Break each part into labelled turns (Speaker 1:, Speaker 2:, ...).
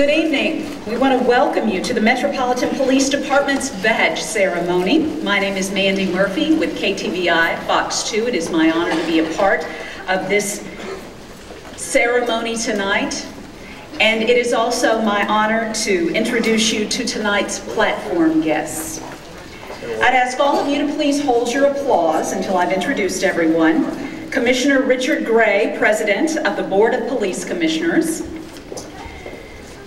Speaker 1: Good evening. We want to welcome you to the Metropolitan Police Department's badge ceremony. My name is Mandy Murphy with KTVI Fox 2. It is my honor to be a part of this ceremony tonight. And it is also my honor to introduce you to tonight's platform guests. I'd ask all of you to please hold your applause until I've introduced everyone. Commissioner Richard Gray, President of the Board of Police Commissioners.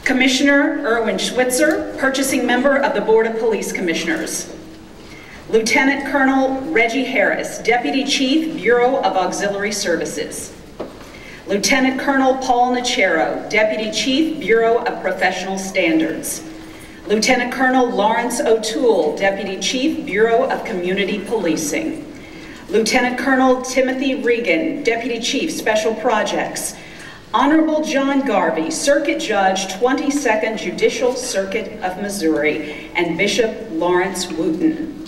Speaker 1: Commissioner Erwin Schwitzer, Purchasing Member of the Board of Police Commissioners. Lieutenant Colonel Reggie Harris, Deputy Chief, Bureau of Auxiliary Services. Lieutenant Colonel Paul Nachero, Deputy Chief, Bureau of Professional Standards. Lieutenant Colonel Lawrence O'Toole, Deputy Chief, Bureau of Community Policing. Lieutenant Colonel Timothy Regan, Deputy Chief, Special Projects. Honorable John Garvey, Circuit Judge, 22nd Judicial Circuit of Missouri, and Bishop Lawrence Wooten.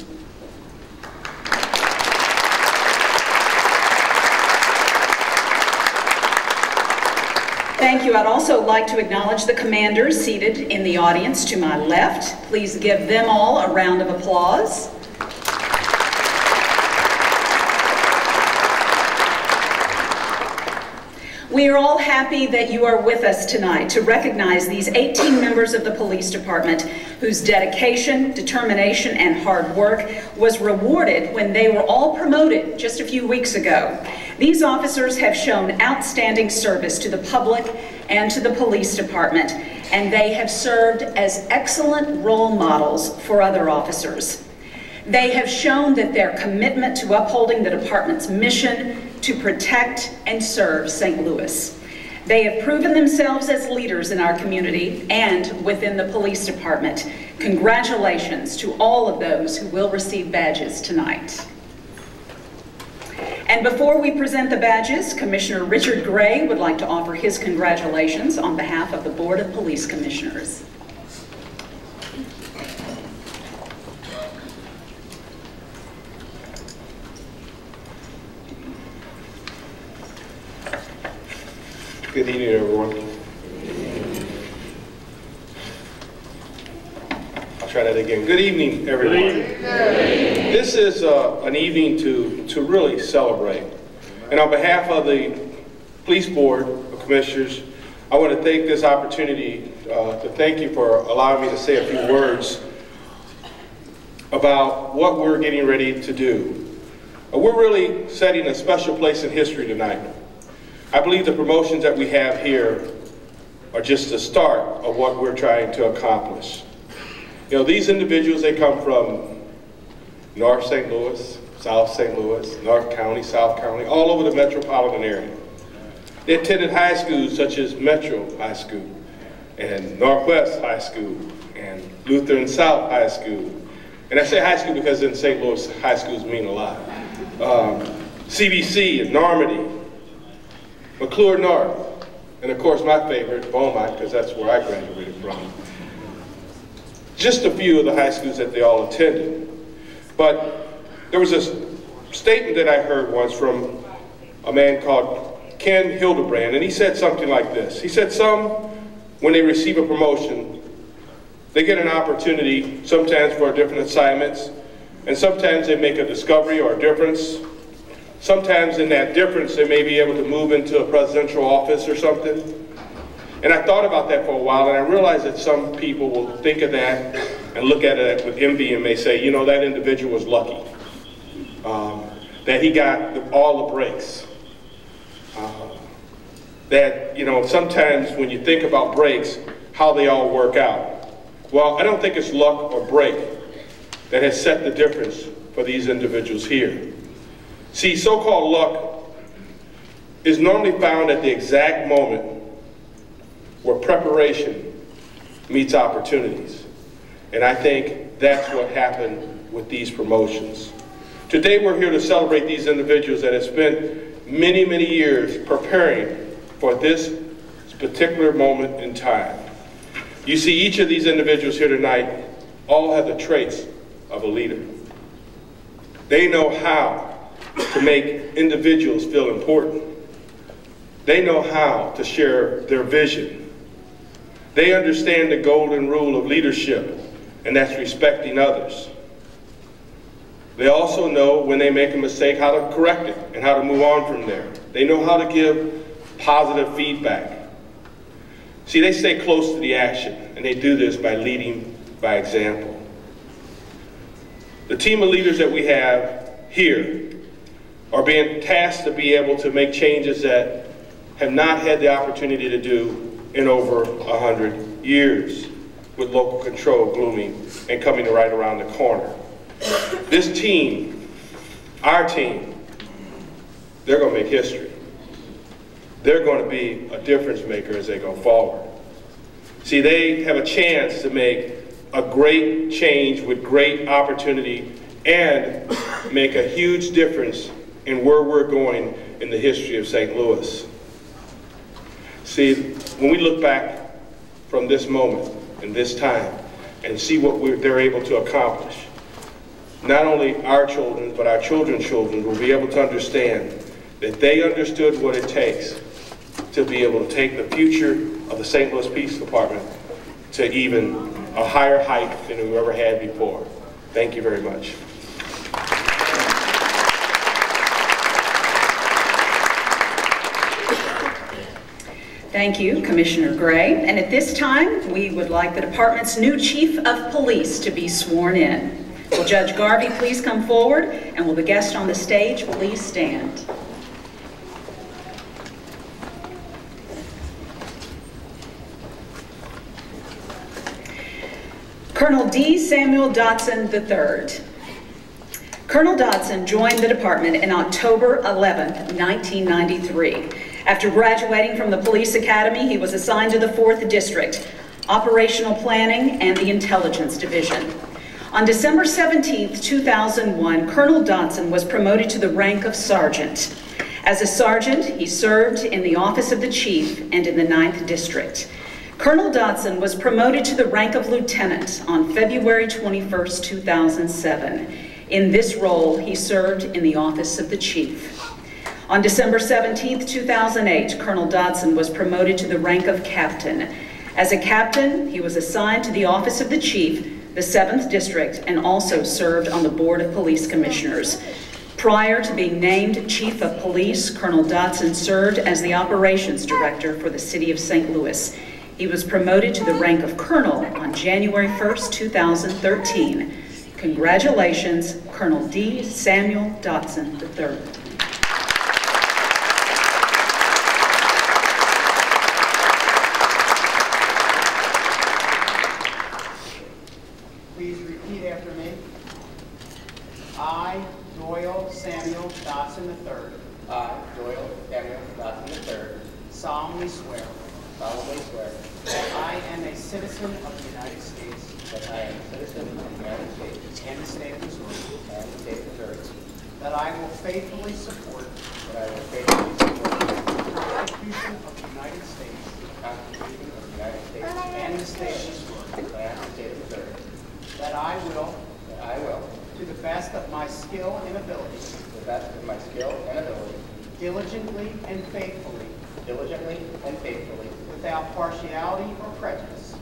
Speaker 1: Thank you. I'd also like to acknowledge the commanders seated in the audience to my left. Please give them all a round of applause. We are all happy that you are with us tonight to recognize these 18 members of the police department whose dedication, determination, and hard work was rewarded when they were all promoted just a few weeks ago. These officers have shown outstanding service to the public and to the police department, and they have served as excellent role models for other officers. They have shown that their commitment to upholding the department's mission to protect and serve St. Louis. They have proven themselves as leaders in our community and within the police department. Congratulations to all of those who will receive badges tonight. And before we present the badges, Commissioner Richard Gray would like to offer his congratulations on behalf of the Board of Police Commissioners.
Speaker 2: Good evening, everyone. I'll try that again. Good evening, everyone. Good evening. This is an evening to really celebrate. And on behalf of the Police Board of Commissioners, I want to take this opportunity to thank you for allowing me to say a few words about what we're getting ready to do. We're really setting a special place in history tonight. I believe the promotions that we have here are just the start of what we're trying to accomplish. You know, these individuals, they come from North St. Louis, South St. Louis, North County, South County, all over the metropolitan area. They attended high schools such as Metro High School and Northwest High School and Lutheran South High School. And I say high school because in St. Louis, high schools mean a lot. CBC and Normandy, McClure North, and of course my favorite, Bonet, because that's where I graduated from. Just a few of the high schools that they all attended. But there was a statement that I heard once from a man called Ken Hildebrand, and he said something like this. He said some, when they receive a promotion, they get an opportunity sometimes for different assignments, and sometimes they make a discovery or a difference. Sometimes in that difference, they may be able to move into a presidential office or something. And I thought about that for a while, and I realized that some people will think of that and look at it with envy and may say, you know, that individual was lucky, that he got all the breaks. That, you know, sometimes when you think about breaks, how they all work out. Well, I don't think it's luck or break that has set the difference for these individuals here. See, so-called luck is normally found at the exact moment where preparation meets opportunities. And I think that's what happened with these promotions. Today we're here to celebrate these individuals that have spent many, many years preparing for this particular moment in time. You see, each of these individuals here tonight all have the traits of a leader. They know how to make individuals feel important. They know how to share their vision. They understand the golden rule of leadership, and that's respecting others. They also know when they make a mistake how to correct it and how to move on from there. They know how to give positive feedback. See, they stay close to the action, and they do this by leading by example. The team of leaders that we have here are being tasked to be able to make changes that have not had the opportunity to do in over 100 years, with local control blooming and coming right around the corner. This team, our team, they're going to make history. They're going to be a difference maker as they go forward. See, they have a chance to make a great change with great opportunity and make a huge difference in where we're going in the history of St. Louis. See, when we look back from this moment and this time and see what they're able to accomplish, not only our children, but our children's children will be able to understand that they understood what it takes to be able to take the future of the St. Louis Police Department to even a higher height than we've ever had before. Thank you very much.
Speaker 1: Thank you, Commissioner Gray. And at this time, we would like the department's new Chief of Police to be sworn in. Will Judge Garvey please come forward, and will the guest on the stage please stand? Colonel D. Samuel Dotson III. Colonel Dotson joined the department in October 11, 1993. After graduating from the Police Academy, he was assigned to the 4th District, Operational Planning and the Intelligence Division. On December 17, 2001, Colonel Dotson was promoted to the rank of Sergeant. As a sergeant, he served in the Office of the Chief and in the 9th District. Colonel Dotson was promoted to the rank of Lieutenant on February 21, 2007. In this role, he served in the Office of the Chief. On December 17, 2008, Colonel Dotson was promoted to the rank of Captain. As a captain, he was assigned to the Office of the Chief, the 7th District, and also served on the Board of Police Commissioners. Prior to being named Chief of Police, Colonel Dotson served as the Operations Director for the City of St. Louis. He was promoted to the rank of Colonel on January 1, 2013. Congratulations, Colonel D. Samuel Dotson III.
Speaker 3: Please repeat after me. I, Doyle Samuel Dotson III.
Speaker 4: I, Doyle Samuel Dotson III.
Speaker 3: Solemnly swear
Speaker 4: solemnly swear
Speaker 3: that I am a citizen of the United States
Speaker 4: that I am a citizen of the United States
Speaker 3: and the state of Missouri,
Speaker 4: and the state of Missouri,
Speaker 3: that I will faithfully support
Speaker 4: that I will faithfully support
Speaker 3: the Constitution of the United States
Speaker 4: the Constitution of the United States
Speaker 3: and the state of Missouri,
Speaker 4: and the state of Missouri,
Speaker 3: that I will,
Speaker 4: to
Speaker 3: to the best of my skill and ability,
Speaker 4: the best of my skill and ability,
Speaker 3: diligently and faithfully, without partiality or prejudice,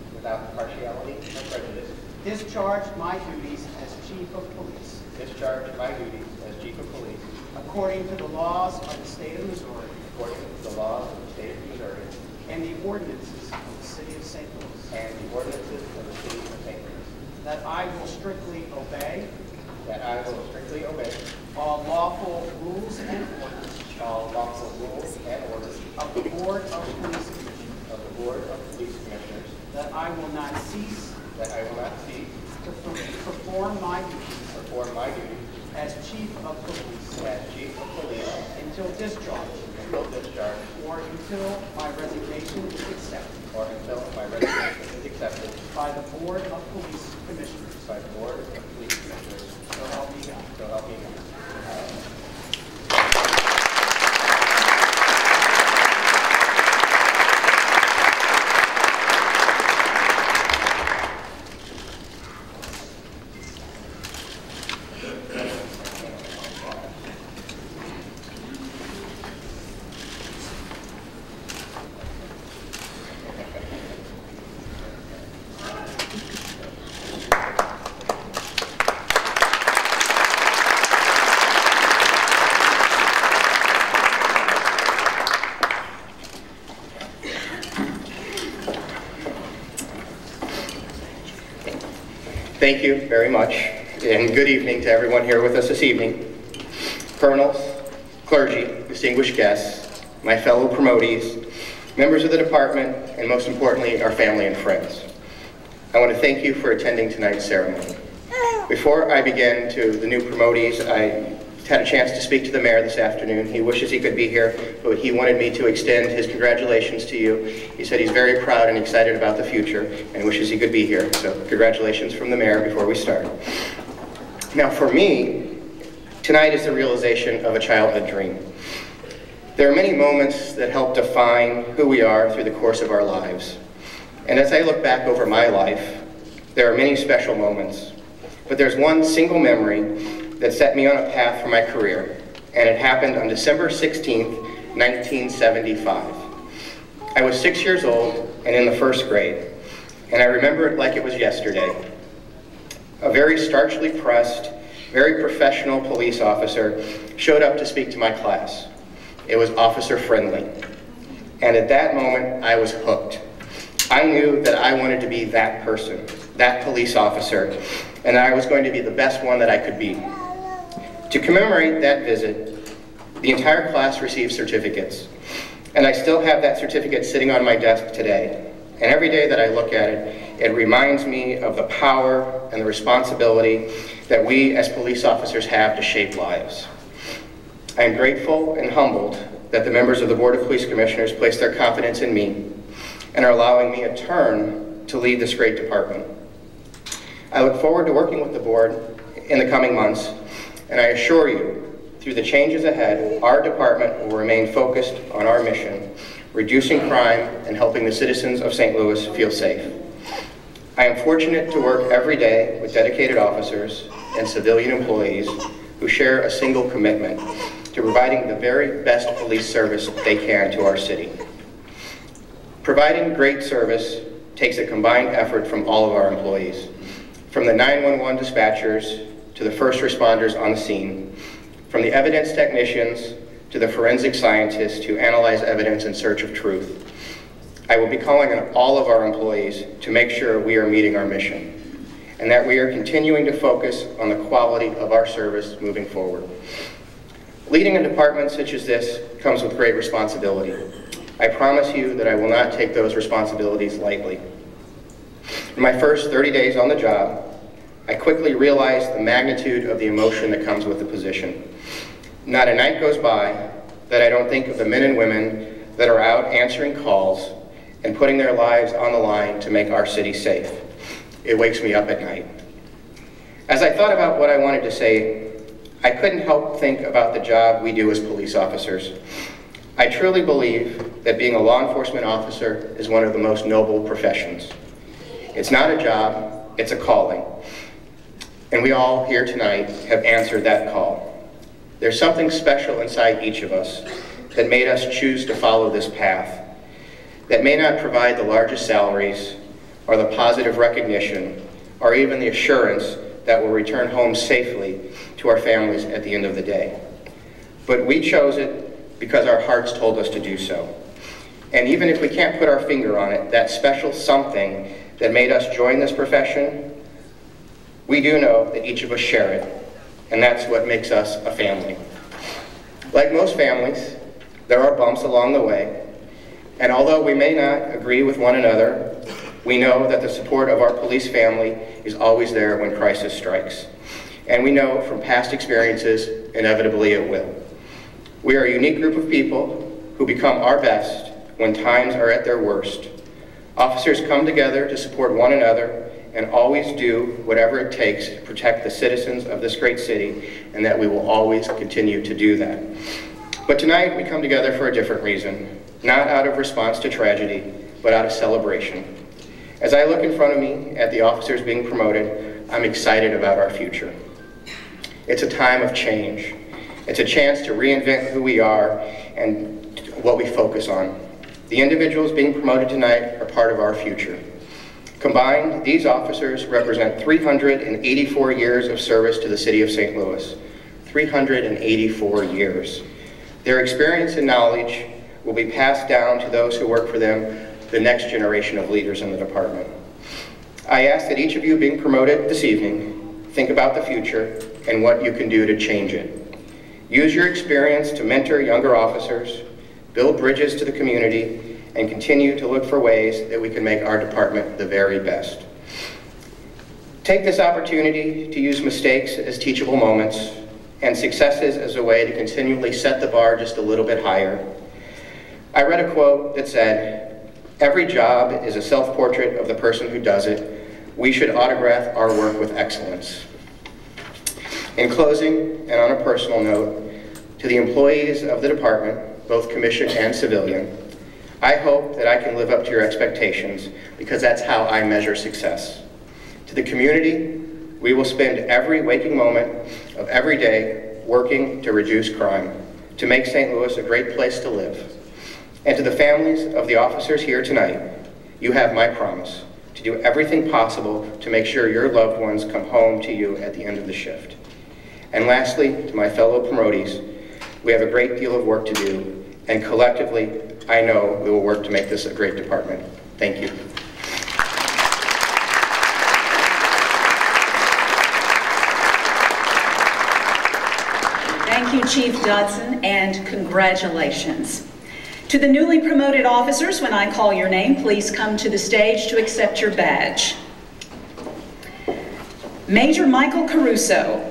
Speaker 3: discharge my duties as Chief of Police,
Speaker 4: discharge my duties as Chief of Police,
Speaker 3: according to the laws of the state of Missouri
Speaker 4: according to the laws of the state of Missouri,
Speaker 3: and the ordinances of the city of St. Louis,
Speaker 4: and the ordinances of the city of St. Louis,
Speaker 3: that I will strictly obey all lawful rules and orders
Speaker 4: all lawful rules and orders
Speaker 3: of the Board of Police Commissioners,
Speaker 4: of the Board of Police Commissioners,
Speaker 3: that I will not cease to perform my duties as Chief of Police until discharge or until my resignation is accepted by the Board of Police Commissioners. So help me God.
Speaker 4: So help me God.
Speaker 5: Thank you very much, and good evening to everyone here with us this evening. Colonels, clergy, distinguished guests, my fellow promotees, members of the department, and most importantly, our family and friends. I want to thank you for attending tonight's ceremony. Before I begin to the new promotees, I had a chance to speak to the mayor this afternoon. He wishes he could be here, but he wanted me to extend his congratulations to you. He said he's very proud and excited about the future and wishes he could be here. So congratulations from the mayor before we start. Now for me, tonight is the realization of a childhood dream. There are many moments that help define who we are through the course of our lives. And as I look back over my life, there are many special moments. But there's one single memory that set me on a path for my career, and it happened on December 16th, 1975. I was 6 years old and in the first grade, and I remember it like it was yesterday. A very starchly pressed, very professional police officer showed up to speak to my class. It was Officer Friendly, and at that moment, I was hooked. I knew that I wanted to be that person, that police officer, and I was going to be the best one that I could be. To commemorate that visit, the entire class received certificates, and I still have that certificate sitting on my desk today. And every day that I look at it, it reminds me of the power and the responsibility that we as police officers have to shape lives. I am grateful and humbled that the members of the Board of Police Commissioners place their confidence in me and are allowing me a turn to lead this great department. I look forward to working with the board in the coming months, and I assure you, through the changes ahead, our department will remain focused on our mission, reducing crime and helping the citizens of St. Louis feel safe. I am fortunate to work every day with dedicated officers and civilian employees who share a single commitment to providing the very best police service they can to our city. Providing great service takes a combined effort from all of our employees, from the 911 dispatchers to the first responders on the scene, from the evidence technicians to the forensic scientists who analyze evidence in search of truth. I will be calling on all of our employees to make sure we are meeting our mission and that we are continuing to focus on the quality of our service moving forward. Leading a department such as this comes with great responsibility. I promise you that I will not take those responsibilities lightly. In my first 30 days on the job, I quickly realized the magnitude of the emotion that comes with the position. Not a night goes by that I don't think of the men and women that are out answering calls and putting their lives on the line to make our city safe. It wakes me up at night. As I thought about what I wanted to say, I couldn't help think about the job we do as police officers. I truly believe that being a law enforcement officer is one of the most noble professions. It's not a job, it's a calling. And we all here tonight have answered that call. There's something special inside each of us that made us choose to follow this path, that may not provide the largest salaries or the positive recognition or even the assurance that we'll return home safely to our families at the end of the day. But we chose it because our hearts told us to do so. And even if we can't put our finger on it, that special something that made us join this profession, we do know that each of us share it, and that's what makes us a family. Like most families, there are bumps along the way, and although we may not agree with one another, we know that the support of our police family is always there when crisis strikes. And we know from past experiences, inevitably it will. We are a unique group of people who become our best when times are at their worst. Officers come together to support one another and always do whatever it takes to protect the citizens of this great city, and that we will always continue to do that. But tonight we come together for a different reason, not out of response to tragedy, but out of celebration. As I look in front of me at the officers being promoted, I'm excited about our future. It's a time of change. It's a chance to reinvent who we are and what we focus on. The individuals being promoted tonight are part of our future. Combined, these officers represent 384 years of service to the city of St. Louis. 384 years. Their experience and knowledge will be passed down to those who work for them, the next generation of leaders in the department. I ask that each of you being promoted this evening think about the future and what you can do to change it. Use your experience to mentor younger officers, build bridges to the community, and continue to look for ways that we can make our department the very best. Take this opportunity to use mistakes as teachable moments and successes as a way to continually set the bar just a little bit higher. I read a quote that said, "Every job is a self-portrait of the person who does it. We should autograph our work with excellence." In closing, and on a personal note, to the employees of the department, both commissioned and civilian, I hope that I can live up to your expectations because that's how I measure success. To the community, we will spend every waking moment of every day working to reduce crime, to make St. Louis a great place to live. And to the families of the officers here tonight, you have my promise to do everything possible to make sure your loved ones come home to you at the end of the shift. And lastly, to my fellow promotees, we have a great deal of work to do, and collectively, I know we will work to make this a great department. Thank you.
Speaker 1: Thank you, Chief Dotson, and congratulations. To the newly promoted officers, when I call your name, please come to the stage to accept your badge. Major Michael Caruso.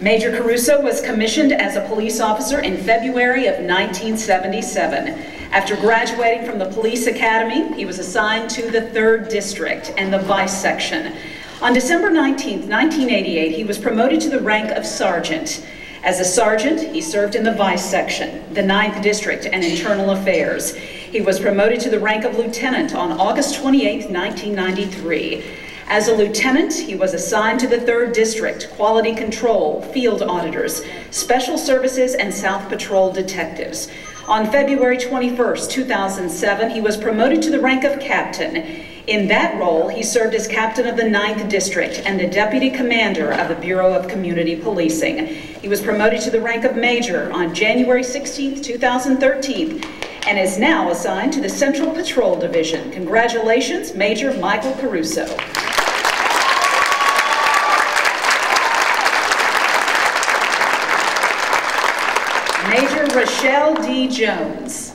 Speaker 1: Major Caruso was commissioned as a police officer in February of 1977. After graduating from the police academy, he was assigned to the 3rd District and the Vice Section. On December 19, 1988, he was promoted to the rank of sergeant. As a sergeant, he served in the Vice Section, the 9th District, and Internal Affairs. He was promoted to the rank of lieutenant on August 28, 1993. As a lieutenant, he was assigned to the 3rd District, Quality Control, Field Auditors, Special Services, and South Patrol Detectives. On February 21, 2007, he was promoted to the rank of captain. In that role, he served as captain of the 9th District and the deputy commander of the Bureau of Community Policing. He was promoted to the rank of major on January 16, 2013, and is now assigned to the Central Patrol Division. Congratulations, Major Michael Caruso. Major Rochelle D. Jones.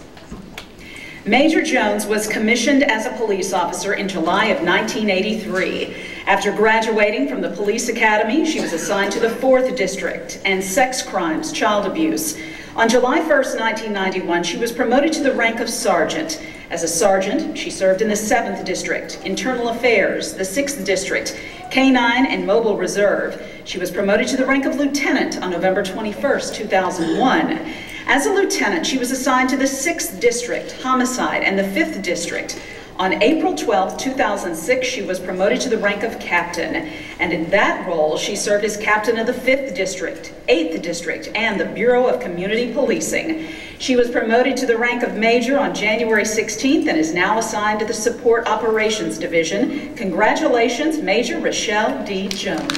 Speaker 1: Major Jones was commissioned as a police officer in July of 1983. After graduating from the police academy, she was assigned to the 4th District and sex crimes, child abuse. On July 1st, 1991, she was promoted to the rank of sergeant. As a sergeant, she served in the 7th District, Internal Affairs, the 6th District, K-9 and Mobile Reserve. She was promoted to the rank of lieutenant on November 21st, 2001. As a lieutenant, she was assigned to the 6th District, Homicide, and the 5th District. On April 12, 2006, she was promoted to the rank of captain, and in that role, she served as captain of the 5th District, 8th District, and the Bureau of Community Policing. She was promoted to the rank of major on January 16th and is now assigned to the Support Operations Division. Congratulations, Major Rochelle D. Jones.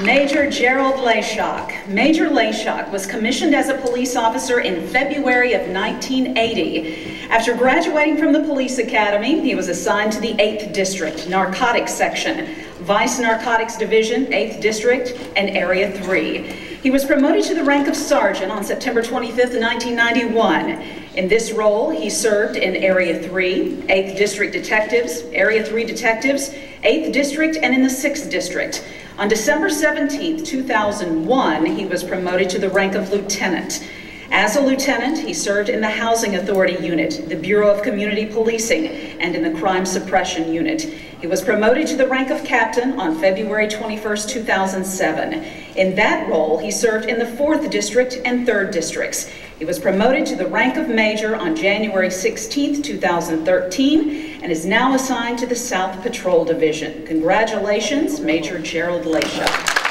Speaker 1: Major Gerald Layshock. Major Layshock was commissioned as a police officer in February of 1980. After graduating from the police academy, he was assigned to the 8th District, Narcotics Section, Vice Narcotics Division, 8th District, and Area 3. He was promoted to the rank of sergeant on September 25th, 1991. In this role, he served in Area 3, 8th District Detectives, Area 3 Detectives, 8th District, and in the 6th District. On December 17, 2001, he was promoted to the rank of lieutenant. As a lieutenant, he served in the Housing Authority Unit, the Bureau of Community Policing, and in the Crime Suppression Unit. He was promoted to the rank of captain on February 21, 2007. In that role, he served in the 4th District and 3rd Districts. He was promoted to the rank of major on January 16, 2013, and is now assigned to the South Patrol Division. Congratulations, Major Gerald Layshock.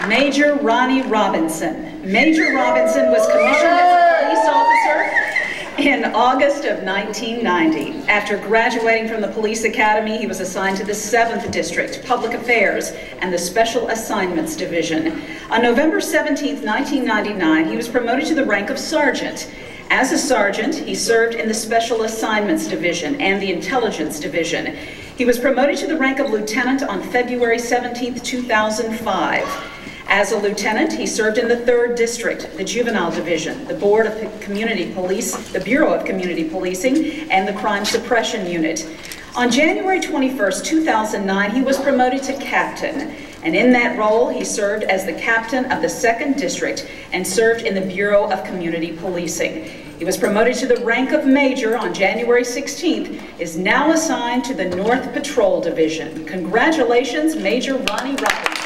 Speaker 1: Major Ronnie Robinson. Major Robinson was commissioned as a police officer in August of 1990, after graduating from the Police Academy, he was assigned to the 7th District, Public Affairs, and the Special Assignments Division. On November 17, 1999, he was promoted to the rank of sergeant. As a sergeant, he served in the Special Assignments Division and the Intelligence Division. He was promoted to the rank of lieutenant on February 17, 2005. As a lieutenant, he served in the 3rd District, the Juvenile Division, the Board of Community Police, the Bureau of Community Policing, and the Crime Suppression Unit. On January 21, 2009, he was promoted to captain, and in that role, he served as the captain of the 2nd District and served in the Bureau of Community Policing. He was promoted to the rank of major on January 16th, is now assigned to the North Patrol Division. Congratulations, Major Ronnie Robinson.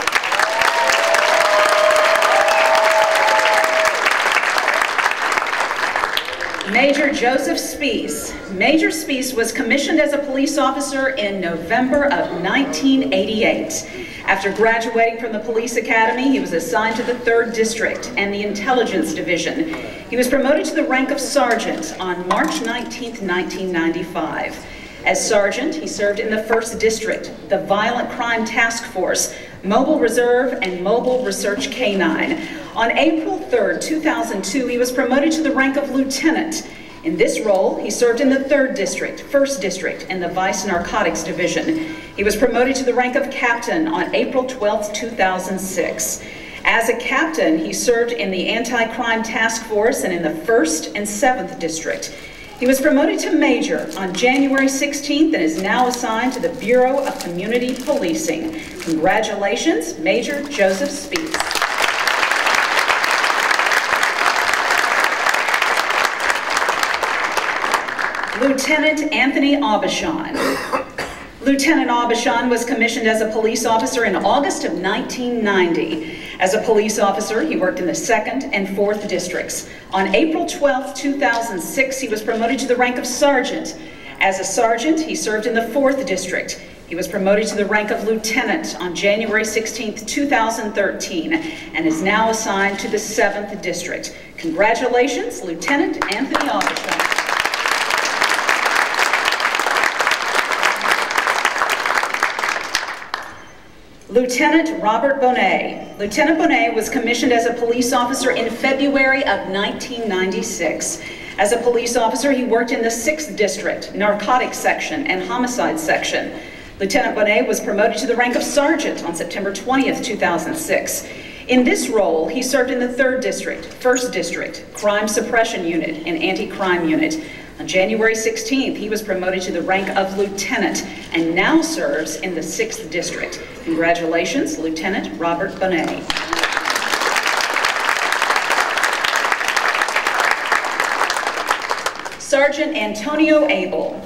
Speaker 1: Major Joseph Spees. Major Spees was commissioned as a police officer in November of 1988. After graduating from the Police Academy, he was assigned to the 3rd District and the Intelligence Division. He was promoted to the rank of sergeant on March 19, 1995. As sergeant, he served in the 1st District, the Violent Crime Task Force, Mobile Reserve, and Mobile Research K-9. On April 3, 2002, he was promoted to the rank of lieutenant. In this role, he served in the 3rd District, 1st District, and the Vice Narcotics Division. He was promoted to the rank of captain on April 12, 2006. As a captain, he served in the Anti-Crime Task Force and in the 1st and 7th District. He was promoted to major on January 16th and is now assigned to the Bureau of Community Policing. Congratulations, Major Joseph Spees. Lieutenant Anthony Aubuchon. Lieutenant Aubuchon was commissioned as a police officer in August of 1990. As a police officer, he worked in the 2nd and 4th Districts. On April 12, 2006, he was promoted to the rank of sergeant. As a sergeant, he served in the 4th District. He was promoted to the rank of lieutenant on January 16, 2013, and is now assigned to the 7th District. Congratulations, Lieutenant Anthony Aubuchon. Lieutenant Robert Bonet. Lieutenant Bonet was commissioned as a police officer in February of 1996. As a police officer, he worked in the 6th District, Narcotics Section, and Homicide Section. Lieutenant Bonet was promoted to the rank of sergeant on September 20th, 2006. In this role, he served in the 3rd District, 1st District, Crime Suppression Unit, and Anti-Crime Unit. On January 16th, he was promoted to the rank of lieutenant and now serves in the 6th District. Congratulations, Lieutenant Robert Bonet. Sergeant Antonio Abel.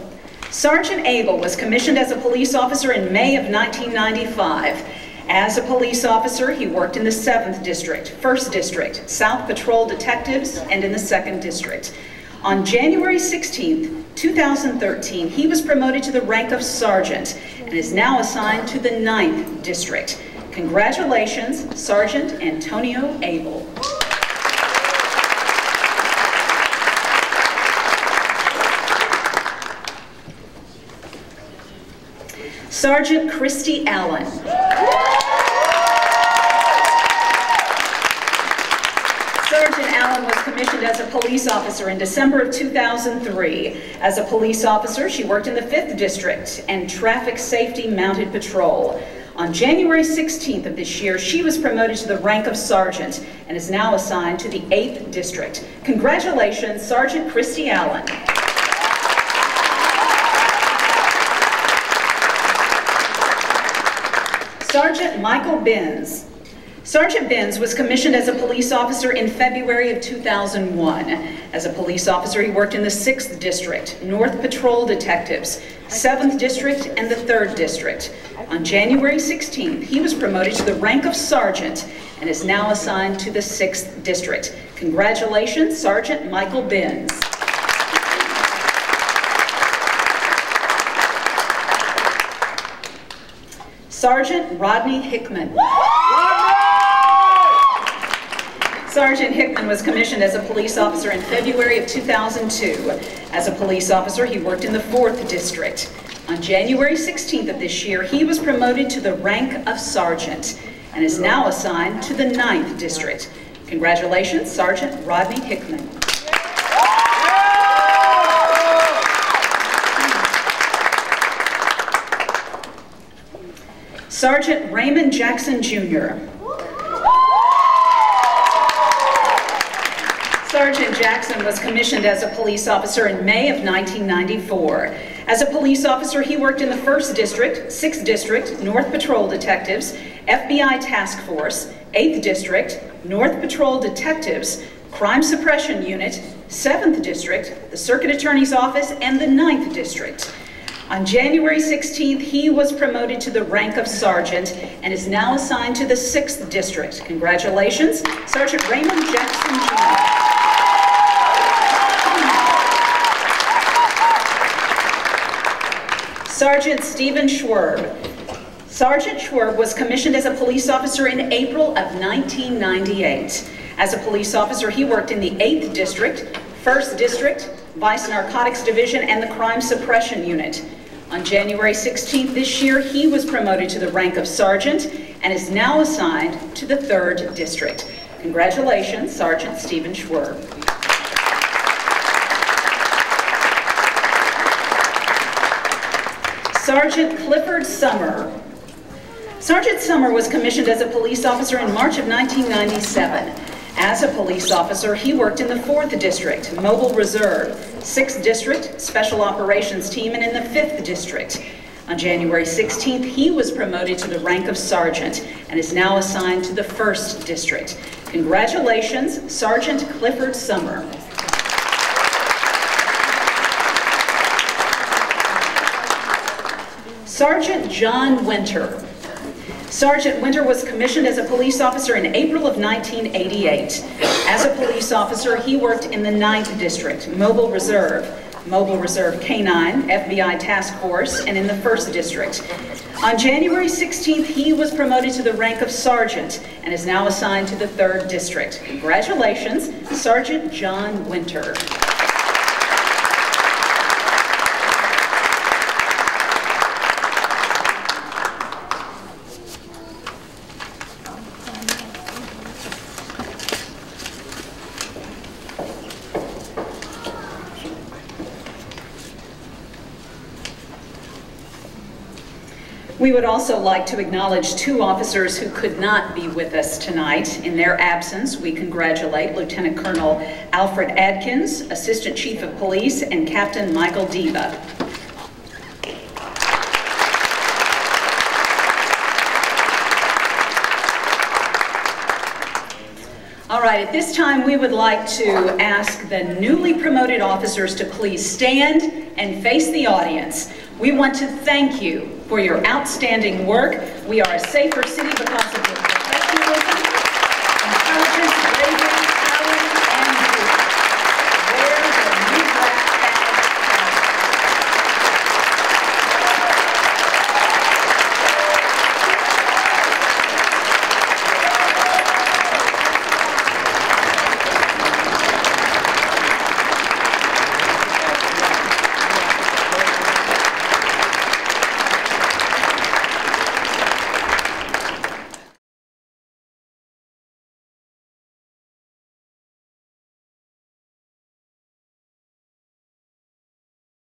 Speaker 1: Sergeant Abel was commissioned as a police officer in May of 1995. As a police officer, he worked in the 7th District, 1st District, South Patrol Detectives, and in the 2nd District. On January 16, 2013, he was promoted to the rank of sergeant and is now assigned to the 9th District. Congratulations, Sergeant Antonio Abel. Sergeant Christy Allen. Sergeant Allen was commissioned as a police officer in December of 2003. As a police officer, she worked in the 5th District and Traffic Safety Mounted Patrol. On January 16th of this year, she was promoted to the rank of sergeant and is now assigned to the 8th District. Congratulations, Sergeant Christy Allen. Sergeant Michael Benz. Sergeant Benz was commissioned as a police officer in February of 2001. As a police officer, he worked in the 6th District, North Patrol Detectives, 7th District, and the 3rd District. On January 16th, he was promoted to the rank of sergeant and is now assigned to the 6th District. Congratulations, Sergeant Michael Benz. Sergeant Rodney Hickman. Sergeant Hickman was commissioned as a police officer in February of 2002. As a police officer, he worked in the 4th District. On January 16th of this year, he was promoted to the rank of sergeant and is now assigned to the 9th District. Congratulations, Sergeant Rodney Hickman. Sergeant Raymond Jackson, Jr. Sergeant Jackson was commissioned as a police officer in May of 1994. As a police officer, he worked in the 1st District, 6th District, North Patrol Detectives, FBI Task Force, 8th District, North Patrol Detectives, Crime Suppression Unit, 7th District, the Circuit Attorney's Office, and the 9th District. On January 16th, he was promoted to the rank of sergeant and is now assigned to the 6th District. Congratulations, Sergeant Raymond Jackson, Jr. Sergeant Stephen Schwerb. Sergeant Schwerb was commissioned as a police officer in April of 1998. As a police officer, he worked in the 8th District, 1st District, Vice Narcotics Division, and the Crime Suppression Unit. On January 16th this year, he was promoted to the rank of sergeant and is now assigned to the 3rd District. Congratulations, Sergeant Stephen Schwerb. Sergeant Clifford Summer. Sergeant Summer was commissioned as a police officer in March of 1997. As a police officer, he worked in the 4th District, Mobile Reserve, 6th District, Special Operations Team, and in the 5th District. On January 16th, he was promoted to the rank of sergeant and is now assigned to the 1st District. Congratulations, Sergeant Clifford Summer. Sergeant John Winter. Sergeant Winter was commissioned as a police officer in April of 1988. As a police officer, he worked in the 9th District, Mobile Reserve K-9, FBI Task Force, and in the 1st District. On January 16th, he was promoted to the rank of sergeant and is now assigned to the 3rd District. Congratulations, Sergeant John Winter. We would also like to acknowledge 2 officers who could not be with us tonight. In their absence, we congratulate Lieutenant Colonel Alfred Adkins, Assistant Chief of Police, and Captain Michael Diva. All right, at this time, we would like to ask the newly promoted officers to please stand and face the audience. We want to thank you for your outstanding work. We are a safer city because of